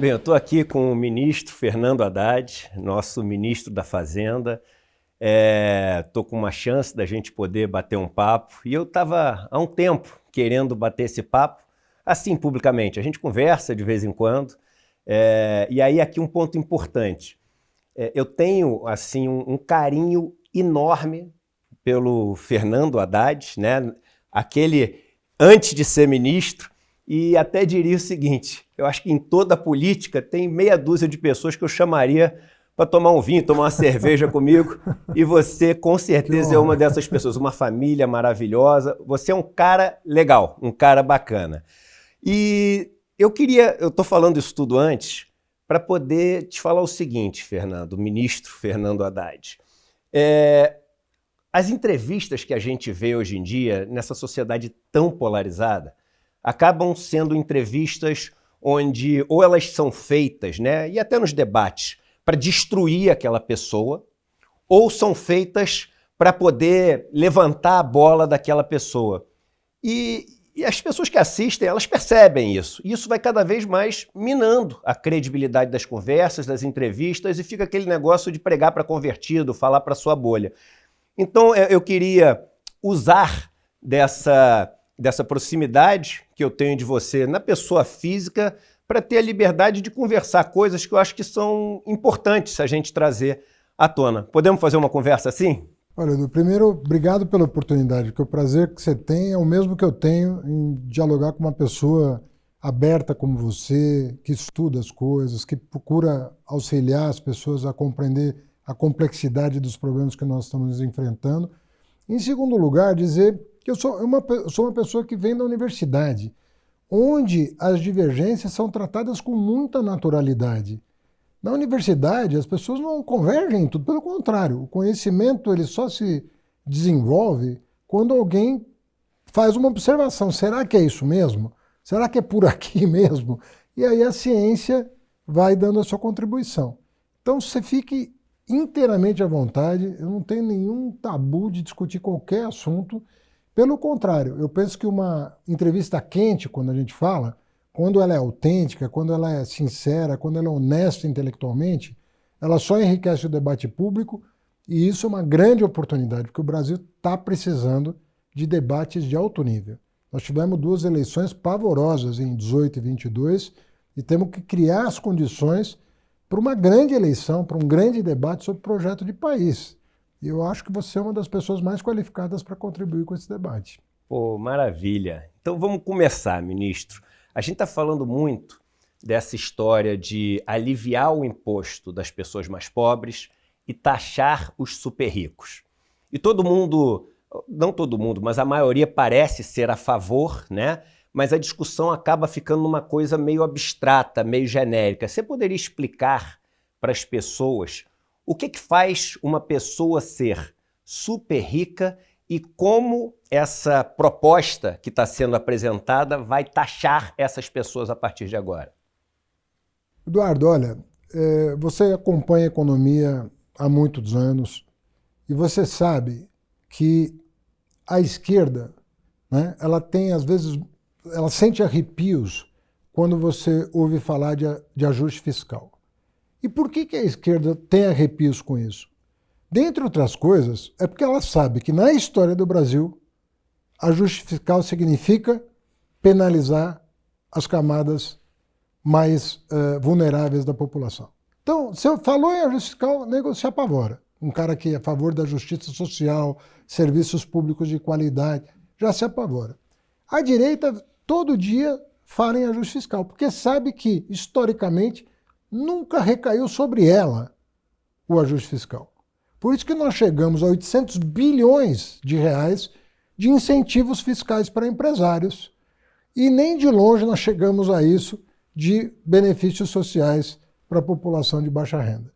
Bem, eu estou aqui com o ministro Fernando Haddad, nosso ministro da Fazenda. Estou com uma chance da gente poder bater um papo. E eu estava há um tempo querendo bater esse papo, assim, publicamente. A gente conversa de vez em quando. E aí aqui um ponto importante. Eu tenho, assim, um carinho enorme pelo Fernando Haddad, né? Aquele antes de ser ministro. E até diria o seguinte, eu acho que em toda a política tem meia dúzia de pessoas que eu chamaria para tomar um vinho, tomar uma cerveja comigo, e você com certeza é uma dessas pessoas, uma família maravilhosa, você é um cara legal, um cara bacana. E eu estou falando isso tudo antes, para poder te falar o seguinte, Fernando, o ministro Fernando Haddad. As entrevistas que a gente vê hoje em dia, nessa sociedade tão polarizada, acabam sendo entrevistas onde ou elas são feitas, né, e até nos debates, para destruir aquela pessoa, ou são feitas para poder levantar a bola daquela pessoa. E as pessoas que assistem, elas percebem isso. E isso vai cada vez mais minando a credibilidade das conversas, das entrevistas, e fica aquele negócio de pregar para convertido, falar para sua bolha. Então eu queria usar dessa proximidade que eu tenho de você na pessoa física para ter a liberdade de conversar coisas que eu acho que são importantes a gente trazer à tona. Podemos fazer uma conversa assim? Olha, Edu, primeiro, obrigado pela oportunidade, porque o prazer que você tem é o mesmo que eu tenho em dialogar com uma pessoa aberta como você, que estuda as coisas, que procura auxiliar as pessoas a compreender a complexidade dos problemas que nós estamos enfrentando. Em segundo lugar, dizer que eu sou uma pessoa que vem da universidade, onde as divergências são tratadas com muita naturalidade. Na universidade, as pessoas não convergem em tudo, pelo contrário, o conhecimento ele só se desenvolve quando alguém faz uma observação. Será que é isso mesmo? Será que é por aqui mesmo? E aí a ciência vai dando a sua contribuição. Então, você fique inteiramente à vontade, eu não tenho nenhum tabu de discutir qualquer assunto. Pelo contrário, eu penso que uma entrevista quente, quando a gente fala, quando ela é autêntica, quando ela é sincera, quando ela é honesta intelectualmente, ela só enriquece o debate público, e isso é uma grande oportunidade, porque o Brasil está precisando de debates de alto nível. Nós tivemos 2 eleições pavorosas em 18 e 22, e temos que criar as condições para uma grande eleição, para um grande debate sobre o projeto de país. E eu acho que você é uma das pessoas mais qualificadas para contribuir com esse debate. Pô, maravilha. Então vamos começar, ministro. A gente está falando muito dessa história de aliviar o imposto das pessoas mais pobres e taxar os super ricos. E todo mundo, não todo mundo, mas a maioria parece ser a favor, né? Mas a discussão acaba ficando uma coisa meio abstrata, meio genérica. Você poderia explicar para as pessoas o que faz uma pessoa ser super rica e como essa proposta que está sendo apresentada vai taxar essas pessoas a partir de agora? Eduardo, olha, você acompanha a economia há muitos anos e você sabe que a esquerda, né, ela tem, às vezes, ela sente arrepios quando você ouve falar de ajuste fiscal. E por que a esquerda tem arrepios com isso? Dentre outras coisas, é porque ela sabe que na história do Brasil, ajuste fiscal significa penalizar as camadas mais vulneráveis da população. Então, se eu falou em ajuste fiscal, o nego se apavora. Um cara que é a favor da justiça social, serviços públicos de qualidade, já se apavora. A direita, todo dia, fala em ajuste fiscal, porque sabe que, historicamente, nunca recaiu sobre ela o ajuste fiscal. Por isso que nós chegamos a 800 bilhões de reais de incentivos fiscais para empresários. E nem de longe nós chegamos a isso de benefícios sociais para a população de baixa renda.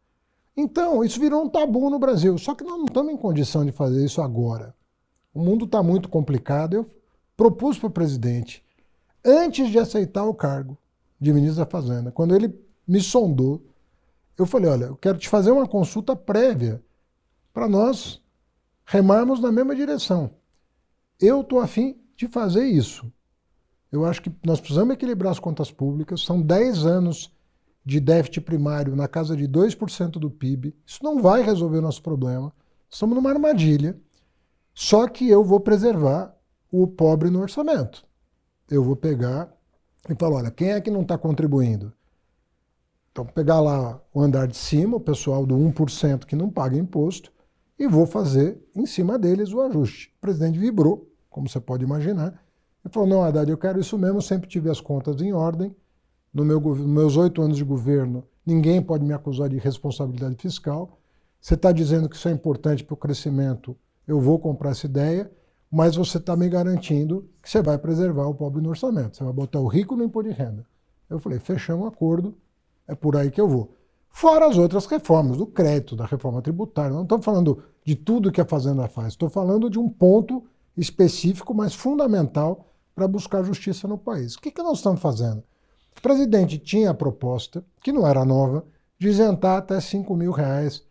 Então, isso virou um tabu no Brasil. Só que nós não estamos em condição de fazer isso agora. O mundo está muito complicado. Eu propus para o presidente, antes de aceitar o cargo de ministro da Fazenda, quando ele me sondou, eu falei, olha, eu quero te fazer uma consulta prévia para nós remarmos na mesma direção. Eu estou a fim de fazer isso. Eu acho que nós precisamos equilibrar as contas públicas, são 10 anos de déficit primário na casa de 2% do PIB. Isso não vai resolver o nosso problema. Estamos numa armadilha. Só que eu vou preservar o pobre no orçamento. Eu vou pegar e falar, olha, quem é que não está contribuindo? Então, pegar lá o andar de cima, o pessoal do 1% que não paga imposto, e vou fazer em cima deles o ajuste. O presidente vibrou, como você pode imaginar, e falou, não, Haddad, eu quero isso mesmo, sempre tive as contas em ordem, nos meus 8 anos de governo, ninguém pode me acusar de responsabilidade fiscal, você está dizendo que isso é importante para o crescimento, eu vou comprar essa ideia, mas você está me garantindo que você vai preservar o pobre no orçamento, você vai botar o rico no imposto de renda. Eu falei, fechamos um acordo, é por aí que eu vou. Fora as outras reformas, do crédito, da reforma tributária. Não estou falando de tudo que a Fazenda faz, estou falando de um ponto específico, mas fundamental para buscar justiça no país. O que nós estamos fazendo? O presidente tinha a proposta, que não era nova, de isentar até R$5.000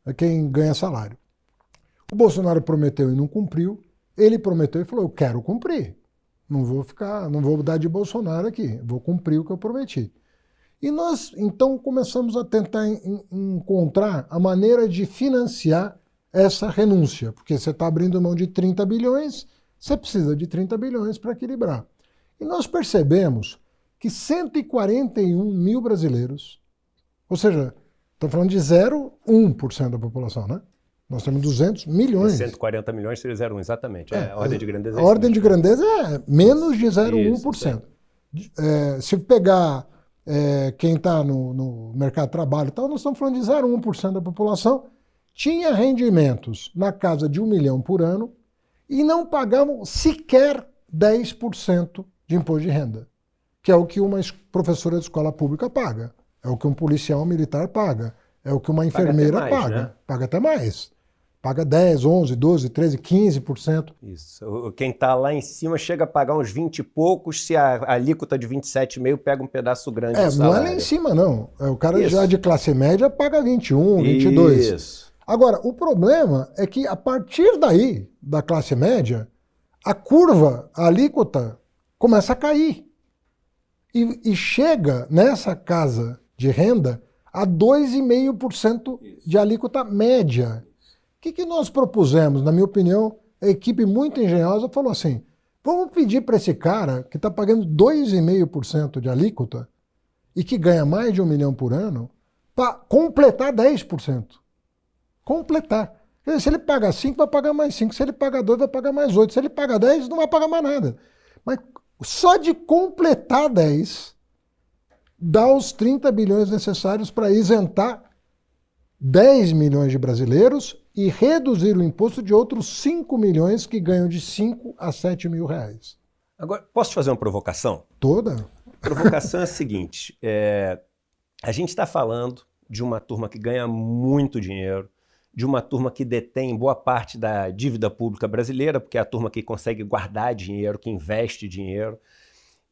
a quem ganha salário. O Bolsonaro prometeu e não cumpriu, ele prometeu e falou, eu quero cumprir. Não vou dar de Bolsonaro aqui, vou cumprir o que eu prometi. E nós, então, começamos a tentar encontrar a maneira de financiar essa renúncia, porque você está abrindo mão de 30 bilhões, você precisa de 30 bilhões para equilibrar. E nós percebemos que 141 mil brasileiros, ou seja, estamos falando de 0,1% da população, né? Nós temos 200 milhões. 140 milhões seria 0,1, exatamente. A ordem de grandeza é a ordem de grandeza é menos de 0,1%. Se pegar quem está no mercado de trabalho, então nós estamos falando de 0,1% da população, tinha rendimentos na casa de 1 milhão por ano e não pagavam sequer 10% de imposto de renda, que é o que uma professora de escola pública paga, é o que um policial militar paga, é o que uma enfermeira paga. Né? Paga até mais. Paga 10, 11, 12, 13, 15%. Isso. Quem está lá em cima chega a pagar uns 20 e poucos, se a alíquota de 27,5 pega um pedaço grande do salário. Não é lá em cima, não. O cara já de classe média paga 21, 22. Isso. Agora, o problema é que a partir daí, da classe média, a curva, a alíquota, começa a cair. E chega nessa casa de renda a 2,5% de alíquota média. O que nós propusemos? Na minha opinião, a equipe muito engenhosa falou assim, vamos pedir para esse cara que está pagando 2,5% de alíquota e que ganha mais de 1 milhão por ano, para completar 10%. Completar. Quer dizer, se ele paga 5, vai pagar mais 5. Se ele paga 2, vai pagar mais 8. Se ele paga 10, não vai pagar mais nada. Mas só de completar 10, dá os 30 bilhões necessários para isentar 10 milhões de brasileiros e reduzir o imposto de outros 5 milhões que ganham de 5 a 7 mil reais. Agora, posso te fazer uma provocação? Toda. A provocação é a seguinte, a gente está falando de uma turma que ganha muito dinheiro, de uma turma que detém boa parte da dívida pública brasileira, porque é a turma que consegue guardar dinheiro, que investe dinheiro,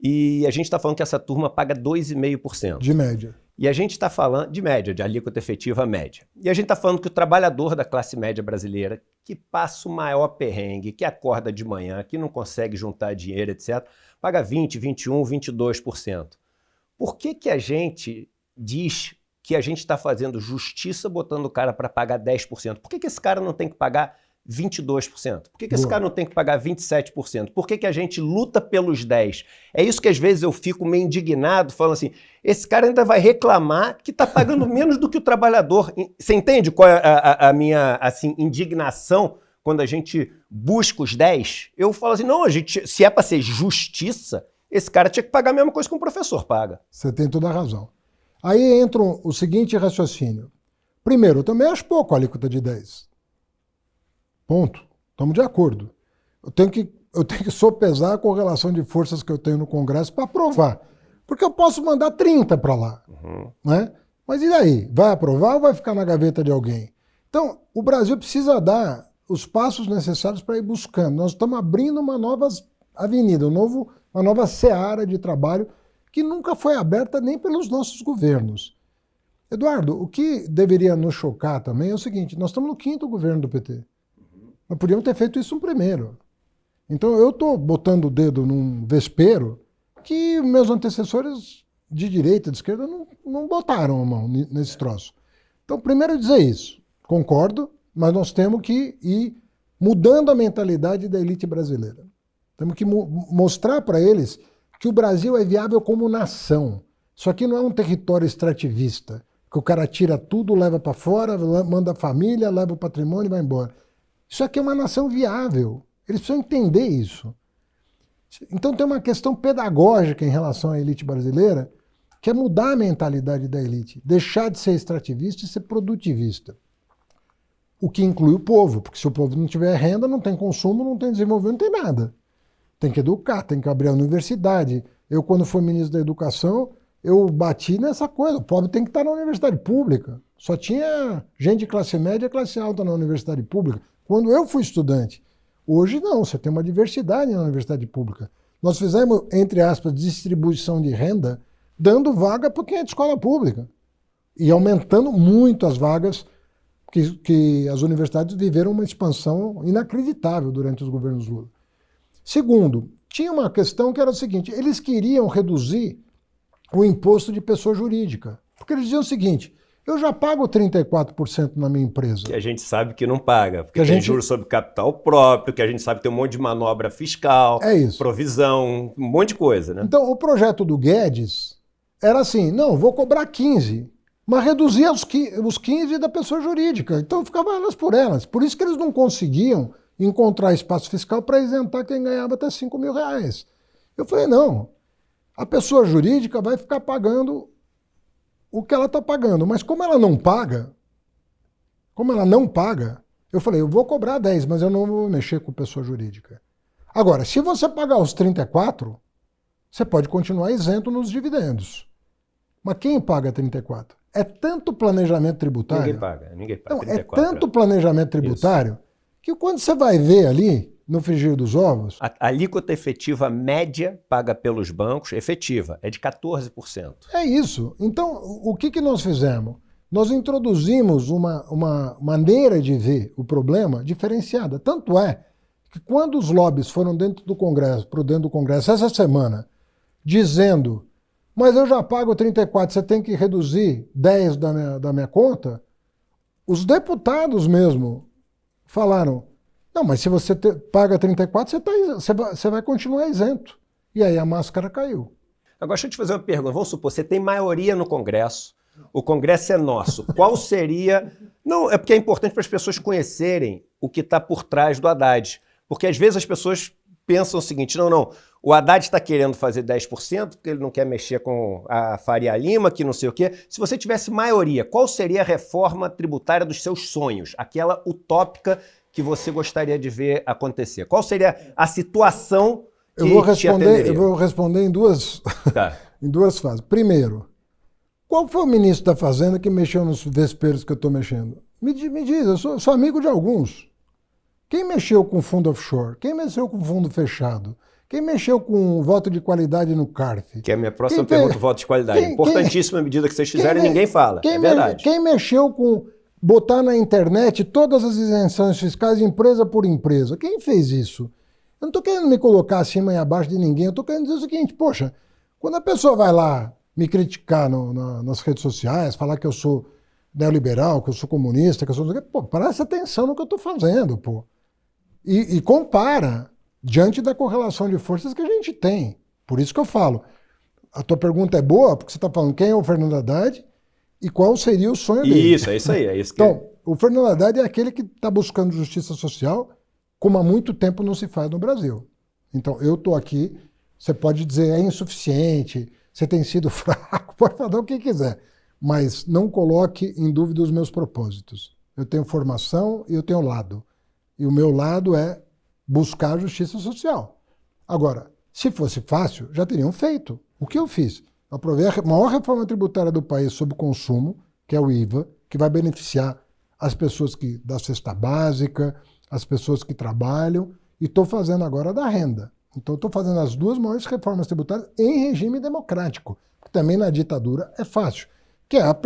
e a gente está falando que essa turma paga 2,5%. De média. E a gente está falando de média, de alíquota efetiva média. E a gente está falando que o trabalhador da classe média brasileira, que passa o maior perrengue, que acorda de manhã, que não consegue juntar dinheiro, etc., paga 20%, 21%, 22%. Por que a gente diz que a gente está fazendo justiça botando o cara para pagar 10%? Por que esse cara não tem que pagar 22%? Por que esse cara não tem que pagar 27%? Por que a gente luta pelos 10%? É isso que às vezes eu fico meio indignado, falando assim, esse cara ainda vai reclamar que está pagando menos do que o trabalhador. Você entende qual é a minha assim, indignação quando a gente busca os 10%? Eu falo assim, não, se é para ser justiça, esse cara tinha que pagar a mesma coisa que um professor paga. Você tem toda a razão. Aí entra o seguinte raciocínio. Primeiro, eu também acho pouco a alíquota de 10%. Ponto. Estamos de acordo. Eu tenho que sopesar a correlação de forças que eu tenho no Congresso para aprovar. Porque eu posso mandar 30 para lá. Né? Mas e daí? Vai aprovar ou vai ficar na gaveta de alguém? Então, o Brasil precisa dar os passos necessários para ir buscando. Nós estamos abrindo uma nova avenida, uma nova seara de trabalho que nunca foi aberta nem pelos nossos governos. Eduardo, o que deveria nos chocar também é o seguinte, nós estamos no 5º governo do PT. Nós podíamos ter feito isso no primeiro. Então eu estou botando o dedo num vespeiro que meus antecessores de direita, de esquerda, não botaram a mão nesse troço. Então, primeiro dizer isso. Concordo, mas nós temos que ir mudando a mentalidade da elite brasileira. Temos que mostrar para eles que o Brasil é viável como nação. Isso aqui não é um território extrativista, que o cara tira tudo, leva para fora, manda a família, leva o patrimônio e vai embora. Isso aqui é uma nação viável. Eles precisam entender isso. Então tem uma questão pedagógica em relação à elite brasileira, que é mudar a mentalidade da elite, deixar de ser extrativista e ser produtivista. O que inclui o povo, porque se o povo não tiver renda, não tem consumo, não tem desenvolvimento, não tem nada. Tem que educar, tem que abrir a universidade. Eu, quando fui ministro da Educação, eu bati nessa coisa. O pobre tem que estar na universidade pública. Só tinha gente de classe média e classe alta na universidade pública. Quando eu fui estudante. Hoje não, você tem uma diversidade na universidade pública. Nós fizemos, entre aspas, distribuição de renda, dando vaga para quem é de escola pública. E aumentando muito as vagas, que as universidades viveram uma expansão inacreditável durante os governos Lula. Segundo, tinha uma questão que era o seguinte, eles queriam reduzir o imposto de pessoa jurídica. Porque eles diziam o seguinte, eu já pago 34% na minha empresa. Que a gente sabe que não paga, porque tem juros sobre capital próprio, que a gente sabe que tem um monte de manobra fiscal, provisão, um monte de coisa, né? Então, o projeto do Guedes era assim, não, vou cobrar 15%, mas reduzia os 15% da pessoa jurídica. Então, ficava elas por elas. Por isso que eles não conseguiam encontrar espaço fiscal para isentar quem ganhava até R$5.000. Eu falei, não, a pessoa jurídica vai ficar pagando o que ela está pagando, mas como ela não paga, eu falei, eu vou cobrar 10, mas eu não vou mexer com pessoa jurídica. Agora, se você pagar os 34, você pode continuar isento nos dividendos. Mas quem paga 34? É tanto planejamento tributário. Ninguém paga. Não, 34, é tanto planejamento tributário que quando você vai ver ali, no frigir dos ovos... A alíquota efetiva média paga pelos bancos, efetiva, é de 14%. É isso. Então, o que nós fizemos? Nós introduzimos uma maneira de ver o problema diferenciada. Tanto é que quando os lobbies foram dentro do Congresso essa semana, dizendo, mas eu já pago 34, você tem que reduzir 10 da minha conta, os deputados mesmo falaram, não, mas se você paga 34, você vai continuar isento. E aí a máscara caiu. Agora, deixa eu te fazer uma pergunta. Vamos supor, você tem maioria no Congresso, o Congresso é nosso. Qual seria... Não, é porque é importante para as pessoas conhecerem o que está por trás do Haddad. Porque às vezes as pessoas pensam o seguinte, não, o Haddad está querendo fazer 10% porque ele não quer mexer com a Faria Lima, que não sei o quê. Se você tivesse maioria, qual seria a reforma tributária dos seus sonhos? Aquela utópica que você gostaria de ver acontecer? Qual seria a situação que te atenderia? Eu vou responder em duas fases. Primeiro, qual foi o ministro da Fazenda que mexeu nos vesperos que eu estou mexendo? Me diz, eu sou amigo de alguns. Quem mexeu com fundo offshore? Quem mexeu com fundo fechado? Quem mexeu com voto de qualidade no CARF? Que é a minha próxima pergunta, voto de qualidade. Importantíssima medida que vocês fizeram e ninguém fala. É verdade. Quem mexeu com botar na internet todas as isenções fiscais empresa por empresa? Quem fez isso? Eu não estou querendo me colocar acima e abaixo de ninguém, eu estou querendo dizer o seguinte, poxa, quando a pessoa vai lá me criticar nas redes sociais, falar que eu sou neoliberal, que eu sou comunista, que eu sou... Pô, presta atenção no que eu estou fazendo, pô. E compara diante da correlação de forças que a gente tem. Por isso que eu falo, a tua pergunta é boa, porque você está falando quem é o Fernando Haddad e qual seria o sonho dele. Isso, é isso aí. Então, o Fernando Haddad é aquele que está buscando justiça social como há muito tempo não se faz no Brasil. Então, eu estou aqui, você pode dizer é insuficiente, você tem sido fraco, pode falar o que quiser, mas não coloque em dúvida os meus propósitos. Eu tenho formação e eu tenho lado. E o meu lado é buscar justiça social. Agora, se fosse fácil, já teriam feito. O que eu fiz? Aprovei a maior reforma tributária do país sobre o consumo, que é o IVA, que vai beneficiar as pessoas da cesta básica, as pessoas que trabalham, e estou fazendo agora da renda. Então, estou fazendo as duas maiores reformas tributárias em regime democrático, que também na ditadura é fácil. Que é a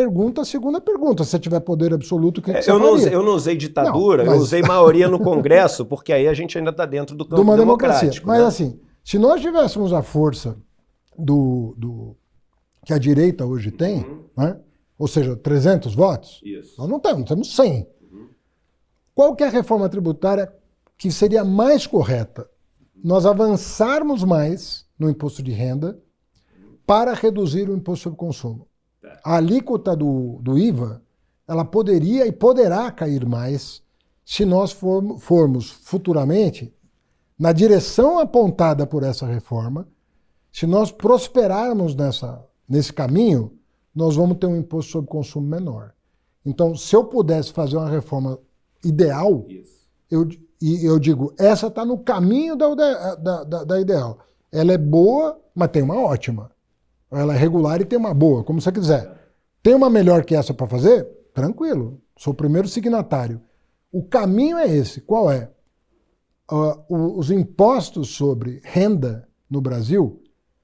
segunda pergunta, se tiver poder absoluto, o que você faria? Eu não usei ditadura, eu usei maioria no Congresso, porque aí a gente ainda está dentro do campo democrático. Mas assim, se nós tivéssemos a força do que a direita hoje tem, né? Ou seja, 300 votos, Isso. nós não temos 100. Qual que é a reforma tributária que seria mais correta? Nós avançarmos mais no imposto de renda para reduzir o imposto sobre consumo. A alíquota do IVA, ela poderia e poderá cair mais se nós formos futuramente na direção apontada por essa reforma. Se nós prosperarmos nesse caminho, nós vamos ter um imposto sobre consumo menor. Então, se eu pudesse fazer uma reforma ideal, eu digo, essa está no caminho da ideal. Ela é boa, mas tem uma ótima. Ela é regular e tem uma boa, como você quiser. Tem uma melhor que essa para fazer? Tranquilo, sou o primeiro signatário. O caminho é esse. Qual é? Os impostos sobre renda no Brasil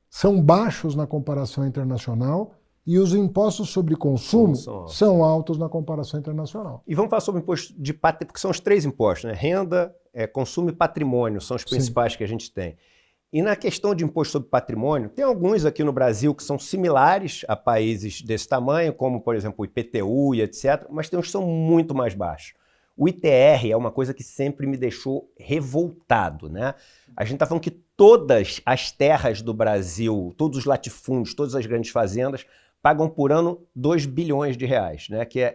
são baixos na comparação internacional e os impostos sobre consumo são altos na comparação internacional. E vamos falar sobre o imposto de patrimônio, porque são os 3 impostos, né? Renda, consumo e patrimônio, são os principais Sim. que a gente tem. E na questão de imposto sobre patrimônio, tem alguns aqui no Brasil que são similares a países desse tamanho, como, por exemplo, o IPTU e etc., mas tem uns que são muito mais baixos. O ITR é uma coisa que sempre me deixou revoltado, né? A gente está falando que todas as terras do Brasil, todos os latifúndios, todas as grandes fazendas, pagam por ano 2 bilhões de reais, né? Que é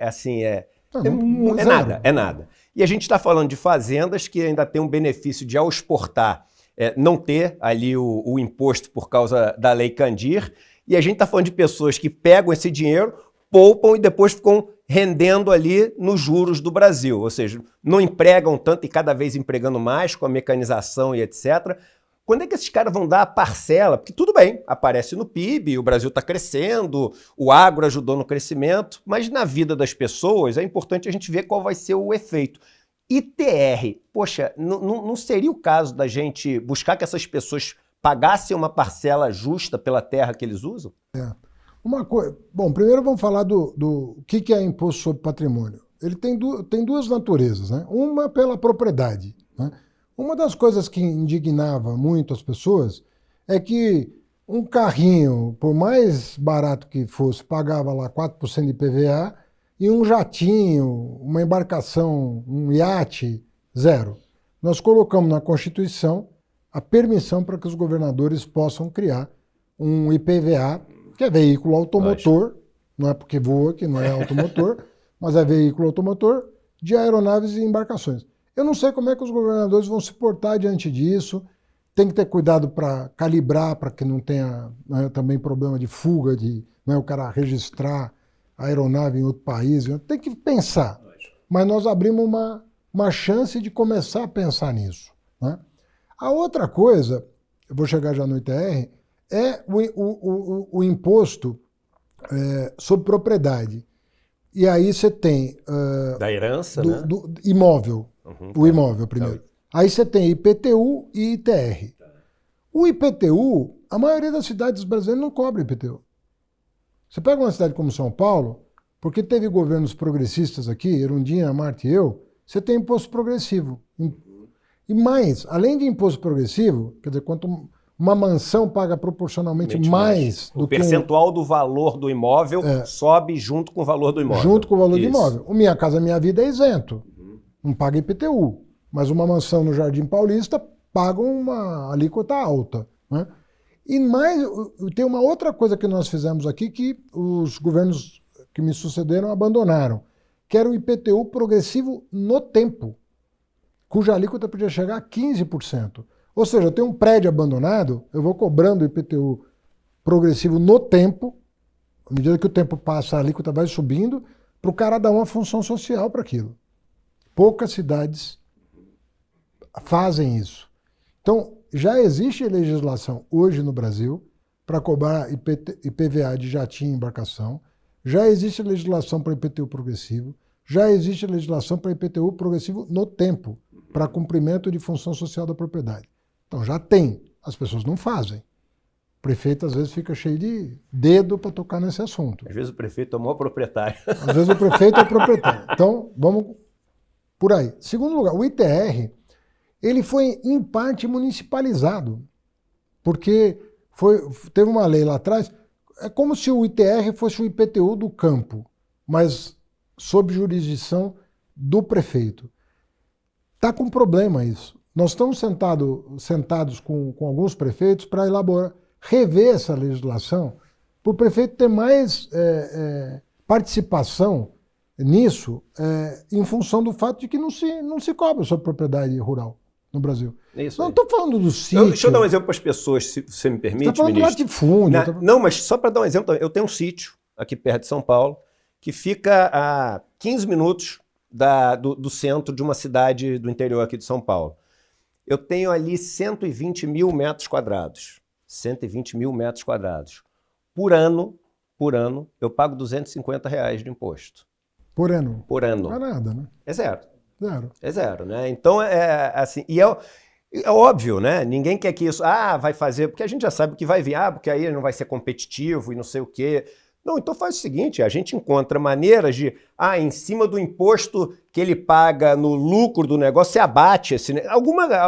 nada. E a gente está falando de fazendas que ainda tem um benefício de, ao exportar, não ter ali o imposto por causa da Lei Candir, e a gente está falando de pessoas que pegam esse dinheiro, poupam e depois ficam rendendo ali nos juros do Brasil, ou seja, não empregam tanto e cada vez empregando mais com a mecanização e etc. Quando é que esses caras vão dar a parcela? Porque tudo bem, aparece no PIB, o Brasil está crescendo, o agro ajudou no crescimento, mas na vida das pessoas é importante a gente ver qual vai ser o efeito. ITR, poxa, não seria o caso da gente buscar que essas pessoas pagassem uma parcela justa pela terra que eles usam? Uma coisa. Bom, primeiro vamos falar do que é imposto sobre patrimônio. Ele tem duas naturezas, né? Uma pela propriedade, né? Uma das coisas que indignava muito as pessoas é que um carrinho, por mais barato que fosse, pagava lá 4% de IPVA, e um jatinho, uma embarcação, um iate, 0. Nós colocamos na Constituição a permissão para que os governadores possam criar um IPVA, que é veículo automotor, não é porque voa, que não é automotor, mas é veículo automotor de aeronaves e embarcações. Eu não sei como é que os governadores vão se portar diante disso, tem que ter cuidado para calibrar, para que não tenha também problema de fuga, de o cara registrar a aeronave em outro país, tem que pensar. Mas nós abrimos uma chance de começar a pensar nisso, né? A outra coisa, eu vou chegar já no ITR, é o imposto sobre propriedade. E aí você tem... da herança, né? Do imóvel. O imóvel primeiro. Aí você tem IPTU e ITR. O IPTU, a maioria das cidades brasileiras não cobra IPTU. Você pega uma cidade como São Paulo, porque teve governos progressistas aqui, Erundina, Marta e eu, você tem imposto progressivo. E mais, além de imposto progressivo, quer dizer, quanto uma mansão paga proporcionalmente mais do que... O percentual do valor do imóvel sobe junto com o valor do imóvel. Junto com o valor do imóvel. O Minha Casa Minha Vida é isento. Não paga IPTU. Mas uma mansão no Jardim Paulista paga uma alíquota alta, né? E mais, tem uma outra coisa que nós fizemos aqui que os governos que me sucederam abandonaram, que era o IPTU progressivo no tempo, cuja alíquota podia chegar a 15%. Ou seja, eu tenho um prédio abandonado, eu vou cobrando o IPTU progressivo no tempo, à medida que o tempo passa, a alíquota vai subindo, para o cara dar uma função social para aquilo. Poucas cidades fazem isso. Então, já existe legislação hoje no Brasil para cobrar IPVA de jatinho e embarcação, já existe legislação para IPTU progressivo, já existe legislação para IPTU progressivo no tempo, para cumprimento de função social da propriedade. Então já tem, as pessoas não fazem. O prefeito às vezes fica cheio de dedo para tocar nesse assunto. Às vezes o prefeito é o maior proprietário. Às vezes o prefeito é o proprietário. Então vamos por aí. Segundo lugar, o ITR, ele foi em parte municipalizado, porque teve uma lei lá atrás, é como se o ITR fosse o IPTU do campo, mas sob jurisdição do prefeito. Está com problema isso. Nós estamos sentados com alguns prefeitos para rever essa legislação, para o prefeito ter mais participação nisso, em função do fato de que não se cobra sobre propriedade rural no Brasil. Isso não estou falando do sítio. Deixa eu dar um exemplo para as pessoas, se você me permite, Você está falando ministro. do latifúndio. Não, mas só para dar um exemplo, eu tenho um sítio aqui perto de São Paulo, que fica a 15 minutos do centro de uma cidade do interior aqui de São Paulo. Eu tenho ali 120 mil metros quadrados. 120 mil metros quadrados. Por ano, eu pago R$250 de imposto. Por ano? Por ano. Não é nada, né? É zero. Zero. É zero, né? Então, assim, e é óbvio, né? Ninguém quer que isso, vai fazer, porque a gente já sabe o que vai vir, porque aí não vai ser competitivo e não sei o quê. Não, então faz o seguinte, a gente encontra maneiras de, em cima do imposto que ele paga no lucro do negócio, você abate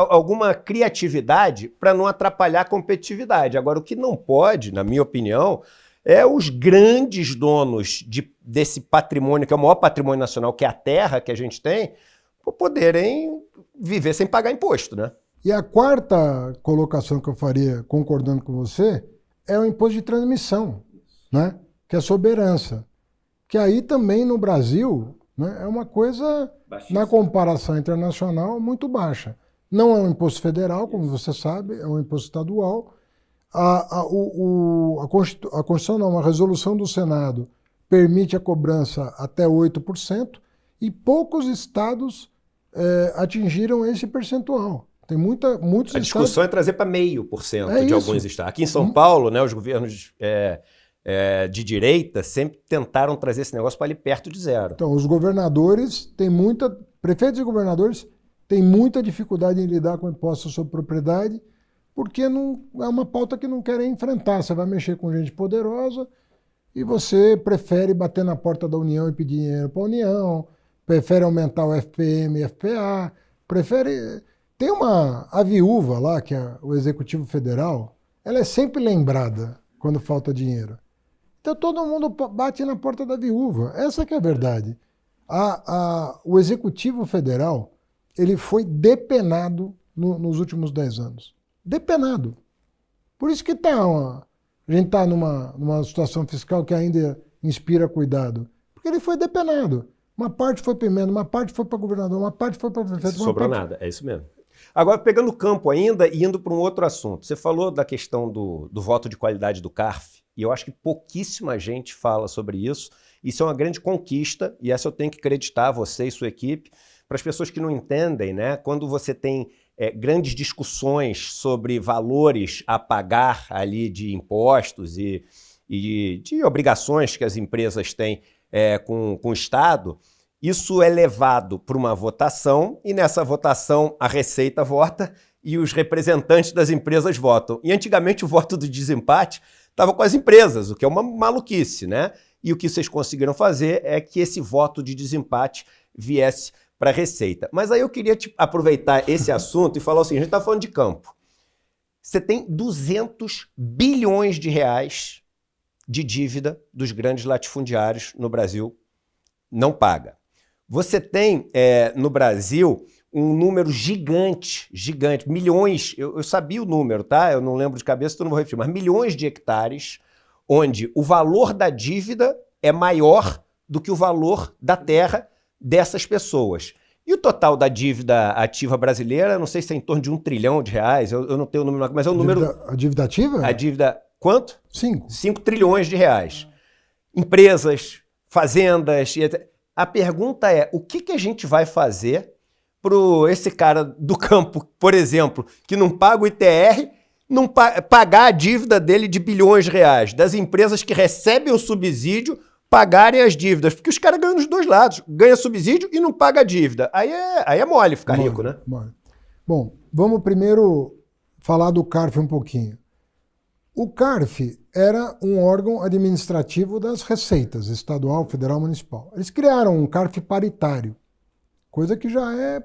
alguma criatividade para não atrapalhar a competitividade. Agora, o que não pode, na minha opinião, é os grandes donos desse patrimônio, que é o maior patrimônio nacional, que é a terra que a gente tem, poderem viver sem pagar imposto, né? E a quarta colocação que eu faria, concordando com você, é o imposto de transmissão, né? Que é a soberança. Que aí também no Brasil, né, é uma coisa, na comparação internacional, muito baixa. Não é um imposto federal, como você sabe, é um imposto estadual. A Constituição não, a resolução do Senado permite a cobrança até 8%, e poucos estados atingiram esse percentual. Tem muitos A discussão estados... é trazer para 0,5% de isso. alguns estados. Aqui em São Paulo, né, os governos de direita sempre tentaram trazer esse negócio para ali perto de zero. Então, os governadores prefeitos e governadores têm muita dificuldade em lidar com impostos sobre propriedade, porque não é uma pauta que não querem enfrentar. Você vai mexer com gente poderosa e você prefere bater na porta da União e pedir dinheiro para a União, prefere aumentar o FPM e FPA, prefere... Tem a viúva lá, que é o Executivo Federal, ela é sempre lembrada quando falta dinheiro. Então todo mundo bate na porta da viúva. Essa que é a verdade. O Executivo Federal, ele foi depenado nos últimos 10 anos. Depenado. Por isso que a gente está numa situação fiscal que ainda inspira cuidado. Porque ele foi depenado. Uma parte foi para emenda, uma parte foi para governador, uma parte foi para prefeito. Não sobrou nada, é isso mesmo. Agora, pegando o campo ainda e indo para um outro assunto. Você falou da questão do voto de qualidade do CARF, e eu acho que pouquíssima gente fala sobre isso. Isso é uma grande conquista, e essa eu tenho que acreditar a você e sua equipe. Para as pessoas que não entendem, né, quando você tem grandes discussões sobre valores a pagar ali de impostos e de obrigações que as empresas têm com o Estado, isso é levado para uma votação, e nessa votação a Receita vota e os representantes das empresas votam. E antigamente o voto do desempate estava com as empresas, o que é uma maluquice, né? E o que vocês conseguiram fazer é que esse voto de desempate viesse para a Receita. Mas aí eu queria aproveitar esse assunto e falar o seguinte, a gente está falando de campo. Você tem 200 bilhões de reais de dívida dos grandes latifundiários no Brasil, não paga. Você tem no Brasil um número gigante, milhões, eu sabia o número, tá? Eu não lembro de cabeça, então não vou repetir, mas milhões de hectares onde o valor da dívida é maior do que o valor da terra dessas pessoas. E o total da dívida ativa brasileira, não sei se é em torno de R$1 trilhão, eu não tenho o número, mas é o número... A dívida ativa? A dívida, quanto? 5 trilhões de reais. Empresas, fazendas... A pergunta é, o que a gente vai fazer para esse cara do campo, por exemplo, que não paga o ITR, não pagar a dívida dele de bilhões de reais, das empresas que recebem o subsídio pagarem as dívidas, porque os caras ganham dos dois lados, ganha subsídio e não paga a dívida. Aí é mole ficar rico, né? Mole. Bom, vamos primeiro falar do CARF um pouquinho. O CARF era um órgão administrativo das receitas, estadual, federal, municipal. Eles criaram um CARF paritário, coisa que já é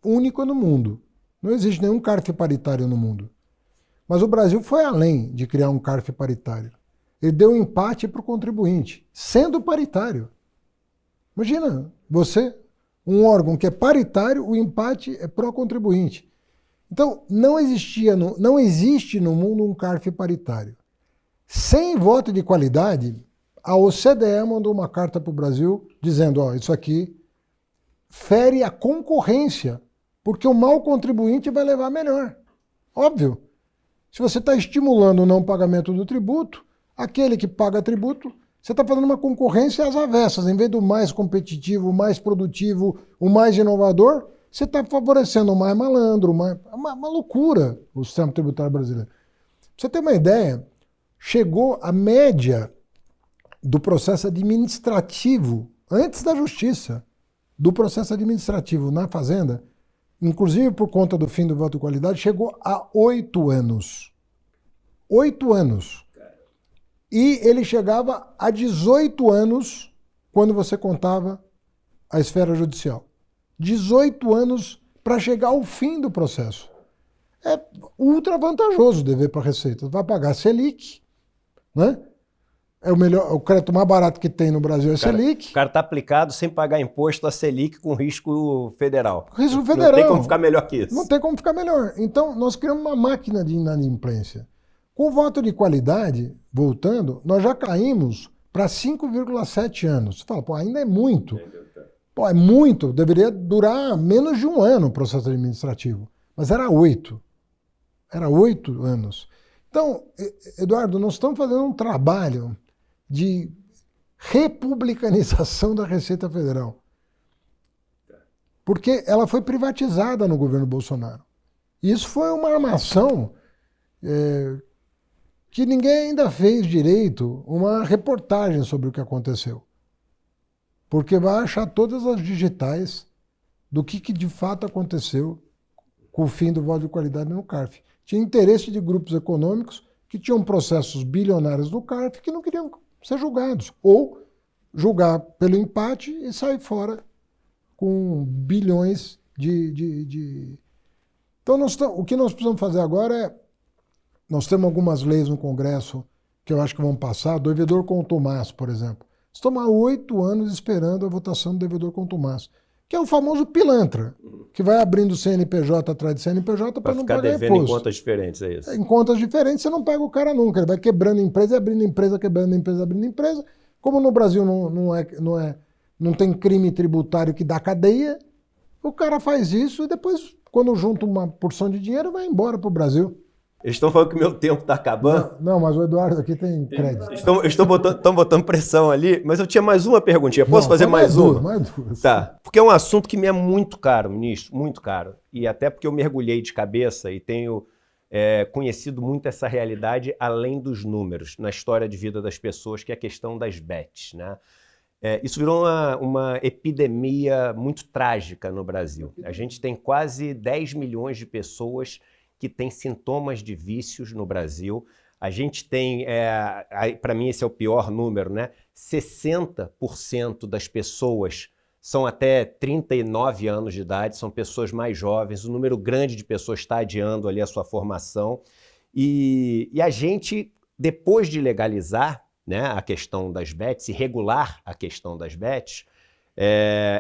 único no mundo. Não existe nenhum CARF paritário no mundo. Mas o Brasil foi além de criar um CARF paritário. ele deu um empate para o contribuinte, sendo paritário. Imagina, você, um órgão que é paritário, o empate é pró-contribuinte. Então, não existe no mundo um CARF paritário. Sem voto de qualidade, a OCDE mandou uma carta para o Brasil dizendo, ó, isso aqui fere a concorrência, porque o mau contribuinte vai levar melhor. Óbvio. Se você está estimulando o não pagamento do tributo, aquele que paga tributo, você está fazendo uma concorrência às avessas. Em vez do mais competitivo, o mais produtivo, o mais inovador, você está favorecendo o mais malandro, uma loucura o sistema tributário brasileiro. Pra você ter uma ideia, chegou a média do processo administrativo, antes da justiça, do processo administrativo na Fazenda, inclusive por conta do fim do voto de qualidade, chegou a 8 anos. 8 anos. E ele chegava a 18 anos quando você contava a esfera judicial. 18 anos para chegar ao fim do processo. É ultra vantajoso o dever para a Receita. Vai pagar Selic, né? É o crédito mais barato que tem no Brasil é Selic. O cara está aplicado sem pagar imposto a Selic com risco federal. Risco federal. Não tem como ficar melhor que isso. Não tem como ficar melhor. Então, nós criamos uma máquina de inadimplência. Com o voto de qualidade, voltando, nós já caímos para 5,7 anos. Você fala, pô, ainda é muito. Pô, é muito. Deveria durar menos de um ano o processo administrativo. Mas era 8. Era 8 anos. Então, Eduardo, nós estamos fazendo um trabalho de republicanização da Receita Federal. Porque ela foi privatizada no governo Bolsonaro. E isso foi uma armação que ninguém ainda fez direito uma reportagem sobre o que aconteceu. Porque vai achar todas as digitais do que de fato aconteceu com o fim do voto de qualidade no CARF. Tinha interesse de grupos econômicos que tinham processos bilionários no CARF que não queriam ser julgados. Ou julgar pelo empate e sair fora com bilhões de... Então, o que nós precisamos fazer agora é... Nós temos algumas leis no Congresso que eu acho que vão passar, devedor contumaz, por exemplo. Estamos há 8 anos esperando a votação do devedor contumaz, que é o famoso pilantra, que vai abrindo CNPJ atrás de CNPJ para não pagar imposto. Ficar devendo em contas diferentes, é isso? Em contas diferentes você não paga o cara nunca, ele vai quebrando empresa e abrindo empresa, quebrando empresa, abrindo empresa. Como no Brasil não tem crime tributário que dá cadeia, o cara faz isso e depois, quando junta uma porção de dinheiro, vai embora para o Brasil. Eles estão falando que o meu tempo está acabando. Não, mas o Eduardo aqui tem crédito. Estão botando pressão ali, mas eu tinha mais uma perguntinha. Posso fazer mais uma? Mais duas. Tá, porque é um assunto que me é muito caro, ministro, muito caro. E até porque eu mergulhei de cabeça e tenho conhecido muito essa realidade além dos números, na história de vida das pessoas, que é a questão das bets, né? Isso virou uma epidemia muito trágica no Brasil. A gente tem quase 10 milhões de pessoas que têm sintomas de vícios no Brasil. A gente tem, para mim esse é o pior número, né? 60% das pessoas são até 39 anos de idade, são pessoas mais jovens, um número grande de pessoas está adiando ali a sua formação. E a gente, depois de legalizar, né, a questão das bets e regular a questão das bets,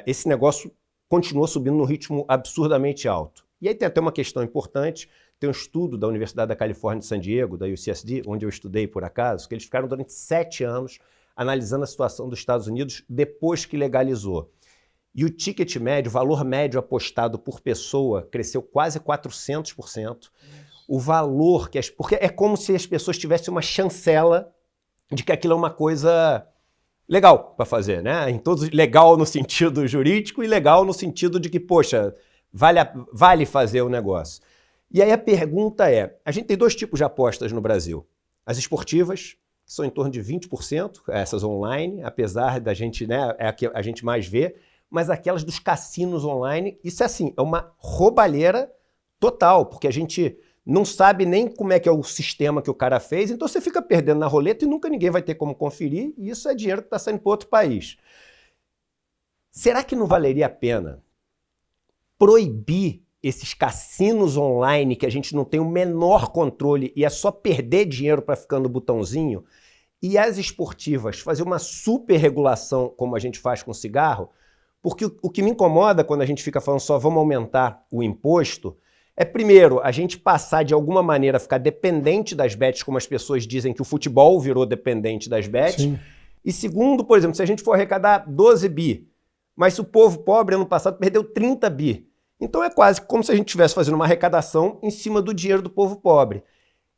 esse negócio continuou subindo num ritmo absurdamente alto. E aí tem até uma questão importante. Tem um estudo da Universidade da Califórnia de San Diego, da UCSD, onde eu estudei por acaso, que eles ficaram durante 7 anos analisando a situação dos Estados Unidos depois que legalizou. E o ticket médio, o valor médio apostado por pessoa, cresceu quase 400%. O valor porque é como se as pessoas tivessem uma chancela de que aquilo é uma coisa legal para fazer, né? Legal no sentido jurídico e legal no sentido de que, poxa, vale fazer o negócio. E aí a pergunta a gente tem 2 tipos de apostas no Brasil. As esportivas, que são em torno de 20%, essas online, apesar da gente, né, é a que a gente mais vê, mas aquelas dos cassinos online, isso é uma roubalheira total, porque a gente não sabe nem como é que é o sistema que o cara fez, então você fica perdendo na roleta e nunca ninguém vai ter como conferir, e isso é dinheiro que está saindo para outro país. Será que não valeria a pena proibir esses cassinos online que a gente não tem o menor controle e é só perder dinheiro para ficar no botãozinho e as esportivas fazer uma super regulação, como a gente faz com cigarro, porque o que me incomoda quando a gente fica falando só vamos aumentar o imposto, é primeiro a gente passar de alguma maneira a ficar dependente das bets, como as pessoas dizem que o futebol virou dependente das bets. Sim. E segundo, por exemplo, se a gente for arrecadar 12 bi, mas se o povo pobre ano passado perdeu 30 bi, então é quase como se a gente estivesse fazendo uma arrecadação em cima do dinheiro do povo pobre.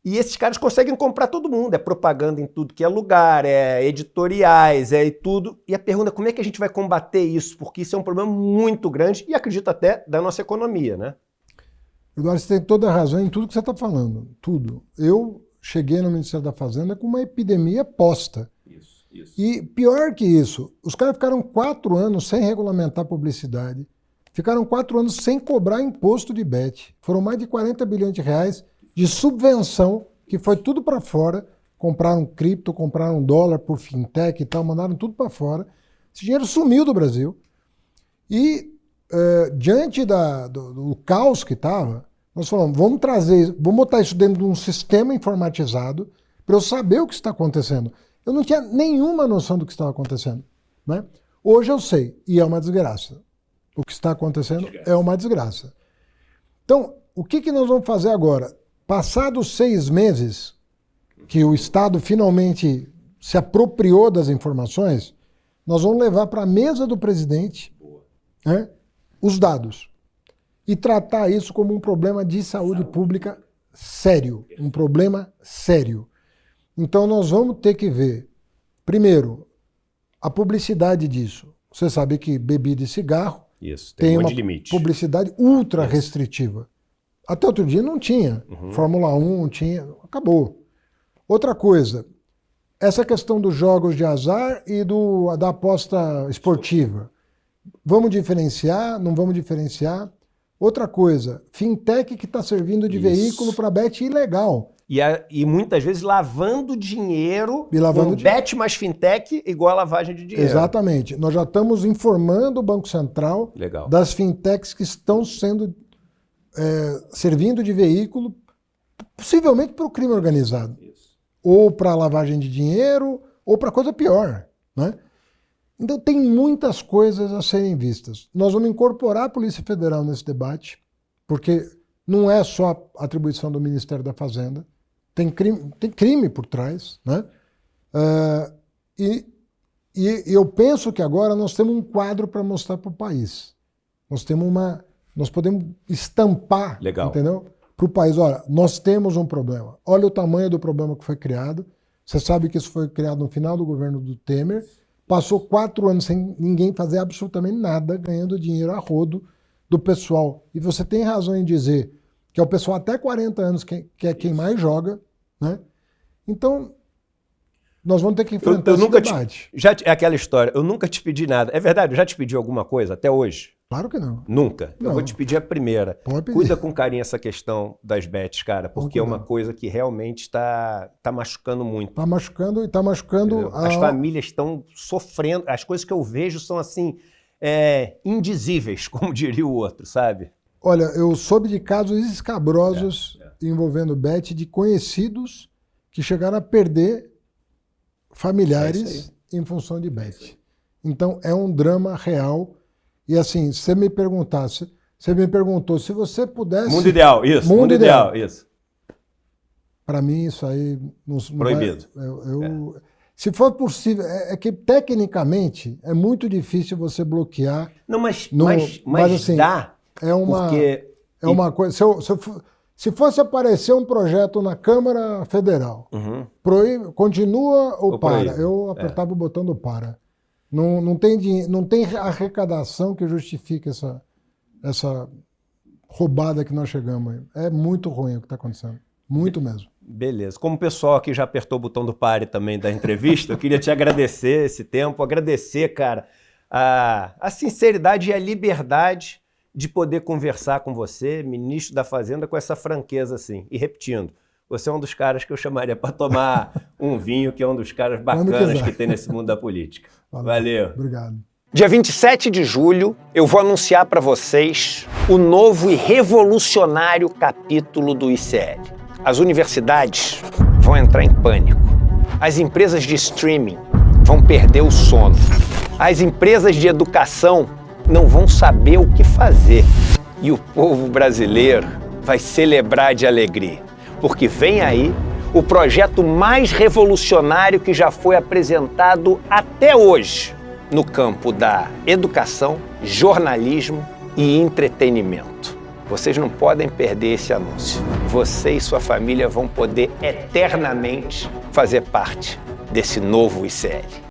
E esses caras conseguem comprar todo mundo, é propaganda em tudo que é lugar, é editoriais, é tudo. E a pergunta é como é que a gente vai combater isso? Porque isso é um problema muito grande e acredito até da nossa economia, né? Eduardo, você tem toda a razão em tudo que você está falando, tudo. Eu cheguei no Ministério da Fazenda com uma epidemia posta. Isso. E pior que isso, os caras ficaram 4 anos sem regulamentar publicidade, ficaram 4 anos sem cobrar imposto de bet. Foram mais de 40 bilhões de reais de subvenção, que foi tudo para fora. Compraram cripto, compraram dólar por fintech e tal, mandaram tudo para fora. Esse dinheiro sumiu do Brasil. E diante do caos que estava, nós falamos, vamos botar isso dentro de um sistema informatizado para eu saber o que está acontecendo. Eu não tinha nenhuma noção do que estava acontecendo, né? Hoje eu sei, e é uma desgraça. O que está acontecendo é uma desgraça. Então, o que nós vamos fazer agora? Passados 6 meses que o Estado finalmente se apropriou das informações, nós vamos levar para a mesa do presidente, né, os dados e tratar isso como um problema de saúde pública sério, um problema sério. Então nós vamos ter que ver, primeiro, a publicidade disso. Você sabe que bebida e cigarro tem uma publicidade ultra restritiva. Até outro dia não tinha. Fórmula 1 tinha, acabou. Outra coisa, essa questão dos jogos de azar e da aposta esportiva. Vamos diferenciar, não vamos diferenciar? Outra coisa, fintech que está servindo de veículo para bet ilegal. E muitas vezes lavando dinheiro, bet mais fintech igual a lavagem de dinheiro. Exatamente. Nós já estamos informando o Banco Central das fintechs que estão servindo de veículo, possivelmente para o crime organizado. Isso. Ou para lavagem de dinheiro, ou para coisa pior, né? Então tem muitas coisas a serem vistas. Nós vamos incorporar a Polícia Federal nesse debate, porque não é só a atribuição do Ministério da Fazenda, tem crime por trás, né? E eu penso que agora nós temos um quadro para mostrar para o país. Nós podemos estampar, entendeu? Para o país, olha, nós temos um problema. Olha o tamanho do problema que foi criado. Você sabe que isso foi criado no final do governo do Temer. Passou 4 anos sem ninguém fazer absolutamente nada, ganhando dinheiro a rodo do pessoal. E você tem razão em dizer que é o pessoal até 40 anos que é quem mais joga, né? Então, nós vamos ter que enfrentar esse debate. É aquela história, eu nunca te pedi nada. É verdade, eu já te pedi alguma coisa até hoje? Claro que não. Nunca. Não. Eu vou te pedir a primeira. Pode pedir. Cuida com carinho essa questão das bets, cara, porque é uma coisa que realmente está machucando muito. Está machucando e está machucando... As famílias estão sofrendo, as coisas que eu vejo são assim, indizíveis, como diria o outro, sabe? Olha, eu soube de casos escabrosos envolvendo bet de conhecidos que chegaram a perder familiares em função de bet. Então é um drama real. E assim, você me perguntou se você pudesse... Mundo ideal, isso. Mundo ideal, isso. Para mim isso aí... Não proibido. Se for possível, é que tecnicamente é muito difícil você bloquear... Não, mas assim, dá... É uma coisa... Se fosse aparecer um projeto na Câmara Federal, continua ou para? Proíbe. Eu apertava o botão do para. Não tem arrecadação que justifique essa roubada que nós chegamos aí. É muito ruim o que está acontecendo. Muito mesmo. Beleza. Como o pessoal aqui já apertou o botão do pare também da entrevista, eu queria te agradecer esse tempo, agradecer, cara, a sinceridade e a liberdade de poder conversar com você, ministro da Fazenda, com essa franqueza assim. E repetindo, você é um dos caras que eu chamaria para tomar um vinho, que é um dos caras bacanas que tem nesse mundo da política. Valeu. Obrigado. Dia 27 de julho, eu vou anunciar para vocês o novo e revolucionário capítulo do ICL. As universidades vão entrar em pânico. As empresas de streaming vão perder o sono. As empresas de educação não vão saber o que fazer. E o povo brasileiro vai celebrar de alegria, porque vem aí o projeto mais revolucionário que já foi apresentado até hoje no campo da educação, jornalismo e entretenimento. Vocês não podem perder esse anúncio. Você e sua família vão poder eternamente fazer parte desse novo ICL.